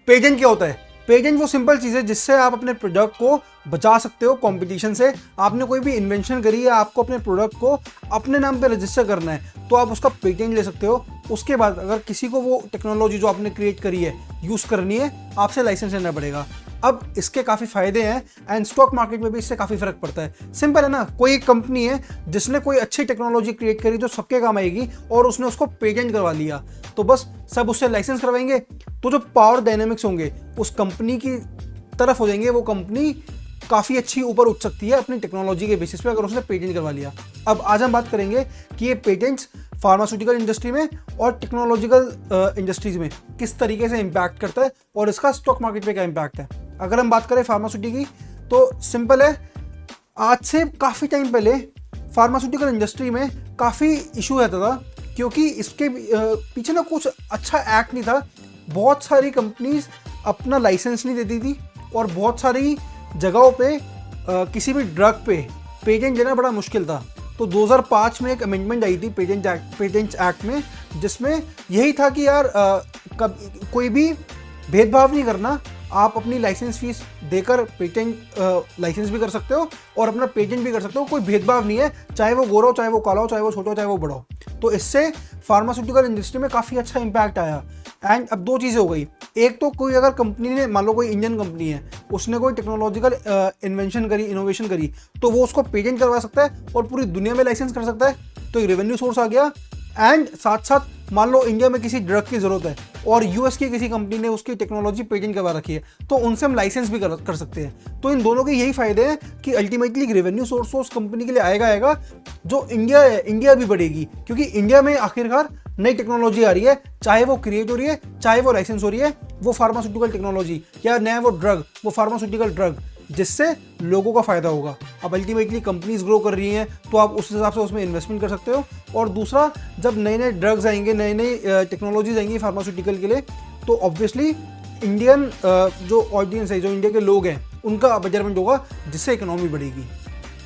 Patent क्या होता है? पेटेंट वो सिंपल चीज़ है जिससे आप अपने प्रोडक्ट को बचा सकते हो कंपटीशन से। आपने कोई भी इन्वेंशन करी है, आपको अपने प्रोडक्ट को अपने नाम पे रजिस्टर करना है, तो आप उसका पेटेंट ले सकते हो। उसके बाद अगर किसी को वो टेक्नोलॉजी जो आपने क्रिएट करी है यूज़ करनी है, आपसे लाइसेंस लेना पड़ेगा। अब इसके काफ़ी फायदे हैं एंड स्टॉक मार्केट में भी इससे काफ़ी फर्क पड़ता है। सिंपल है ना, कोई एक कंपनी है जिसने कोई अच्छी टेक्नोलॉजी क्रिएट करी जो सबके काम आएगी और उसने उसको पेटेंट करवा लिया, तो बस सब उससे लाइसेंस करवाएंगे, तो जो पावर डायनेमिक्स होंगे उस कंपनी की तरफ हो जाएंगे। वो कंपनी काफ़ी अच्छी ऊपर उठ सकती है अपनी टेक्नोलॉजी के बेसिस पे अगर उसने पेटेंट करवा लिया। अब आज हम बात करेंगे कि ये पेटेंट्स फार्मास्यूटिकल इंडस्ट्री में और टेक्नोलॉजिकल इंडस्ट्रीज में किस तरीके से इम्पैक्ट करता है और इसका स्टॉक मार्केट पे क्या इम्पैक्ट है। अगर हम बात करें फार्मास्यूटिकल की, तो सिंपल है, आज से काफ़ी टाइम पहले फार्मास्यूटिकल इंडस्ट्री में काफ़ी इशू रहता था, क्योंकि इसके पीछे ना कुछ अच्छा एक्ट नहीं था। बहुत सारी कंपनीज अपना लाइसेंस नहीं देती थी और बहुत सारी जगहों पे किसी भी ड्रग पे पेटेंट लेना बड़ा मुश्किल था। तो 2005 में एक अमेंडमेंट आई थी पेटेंट्स एक्ट में, जिसमें यही था कि यार कोई भी भेदभाव नहीं करना, आप अपनी लाइसेंस फीस देकर पेटेंट लाइसेंस भी कर सकते हो और अपना पेटेंट भी कर सकते हो। कोई भेदभाव नहीं है, चाहे वो गोरा हो, चाहे वो काला हो, चाहे वो छोटा हो, चाहे वो बड़ा हो। तो इससे फार्मास्यूटिकल इंडस्ट्री में काफ़ी अच्छा इम्पैक्ट आया। एंड अब दो चीज़ें हो गई, एक तो कोई अगर कंपनी ने, मान लो कोई इंडियन कंपनी है, उसने कोई टेक्नोलॉजिकल इन्वेंशन करी, इनोवेशन करी, तो वो उसको पेटेंट करवा सकता है और पूरी दुनिया में लाइसेंस कर सकता है, तो एक रेवेन्यू सोर्स आ गया। एंड साथ साथ मान लो इंडिया में किसी ड्रग की ज़रूरत है और यूएस की किसी कंपनी ने उसकी टेक्नोलॉजी पेटेंट करवा रखी है, तो उनसे हम लाइसेंस भी कर सकते हैं। तो इन दोनों के यही फायदे हैं कि अल्टीमेटली रेवेन्यू सोर्स उस कंपनी के लिए आएगा जो इंडिया है, इंडिया भी बढ़ेगी, क्योंकि इंडिया में आखिरकार नई टेक्नोलॉजी आ रही है, चाहे वो क्रिएट हो रही है, चाहे वो लाइसेंस हो रही है, वो फार्मास्यूटिकल टेक्नोलॉजी या नया वो ड्रग, वो फार्मास्यूटिकल ड्रग, जिससे लोगों का फायदा होगा। अब अल्टीमेटली कंपनीज ग्रो कर रही हैं, तो आप उस हिसाब से उसमें इन्वेस्टमेंट कर सकते हो। और दूसरा, जब नए नए ड्रग्स आएंगे, नई नई टेक्नोलॉजीज आएंगी फार्मास्यूटिकल के लिए, तो ऑब्वियसली इंडियन जो ऑडियंस है, जो इंडिया के लोग हैं, उनका बेटरमेंट होगा, जिससे इकोनॉमी बढ़ेगी।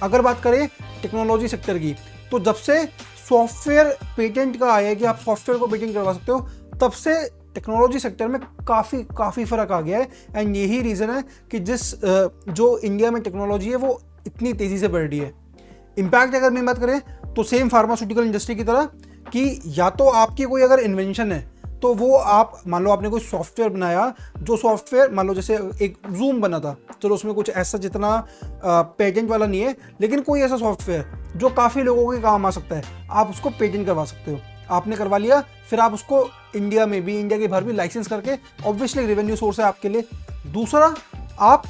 अगर बात करें टेक्नोलॉजी सेक्टर की, तो जब से सॉफ्टवेयर पेटेंट का आया है कि आप सॉफ्टवेयर को पेटेंट करवा सकते हो, तब से टेक्नोलॉजी सेक्टर में काफ़ी फ़र्क आ गया है। एंड यही रीज़न है कि जो इंडिया में टेक्नोलॉजी है वो इतनी तेज़ी से बढ़ रही है। इम्पैक्ट अगर मैं बात करें, तो सेम फार्मास्यूटिकल इंडस्ट्री की तरह कि या तो आपकी कोई अगर इन्वेंशन है, तो वो आप मान लो आपने कोई सॉफ्टवेयर बनाया, जो सॉफ्टवेयर मान लो जैसे एक जूम बना था, चलो उसमें कुछ ऐसा जितना पेटेंट वाला नहीं है, लेकिन कोई ऐसा सॉफ्टवेयर जो काफ़ी लोगों के काम आ सकता है, आप उसको पेटेंट करवा सकते हो। आपने करवा लिया, फिर आप उसको इंडिया में भी, इंडिया के बाहर भी लाइसेंस करके, ऑब्वियसली रेवेन्यू सोर्स है आपके लिए। दूसरा, आप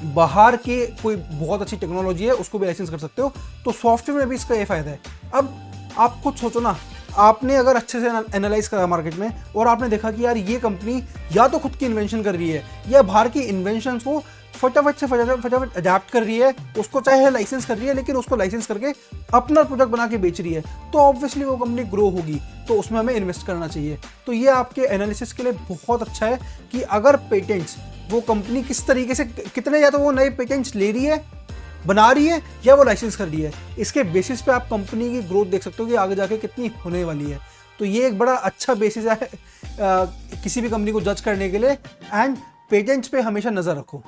बाहर के कोई बहुत अच्छी टेक्नोलॉजी है उसको भी लाइसेंस कर सकते हो। तो सॉफ्टवेयर में भी इसका ये फायदा है। अब आप खुद सोचो ना, आपने अगर अच्छे से एनालाइज करा मार्केट में और आपने देखा कि यार ये कंपनी या तो खुद की इन्वेंशन कर रही है या बाहर की इन्वेंशन को फटाफट अडेप्ट कर रही है, उसको चाहे लाइसेंस कर रही है, लेकिन उसको लाइसेंस करके अपना प्रोडक्ट बना के बेच रही है, तो ऑब्वियसली वो कंपनी ग्रो होगी, तो उसमें हमें इन्वेस्ट करना चाहिए। तो ये आपके एनालिसिस के लिए बहुत अच्छा है कि अगर पेटेंट्स, वो कंपनी किस तरीके से, कितने, या तो वो नए पेटेंट्स ले रही है, बना रही है, या वो लाइसेंस कर रही है, इसके बेसिस पे आप कंपनी की ग्रोथ देख सकते हो कि आगे जाके कितनी होने वाली है। तो ये एक बड़ा अच्छा बेसिस है किसी भी कंपनी को जज करने के लिए। एंड पेटेंट्स पे हमेशा नज़र रखो।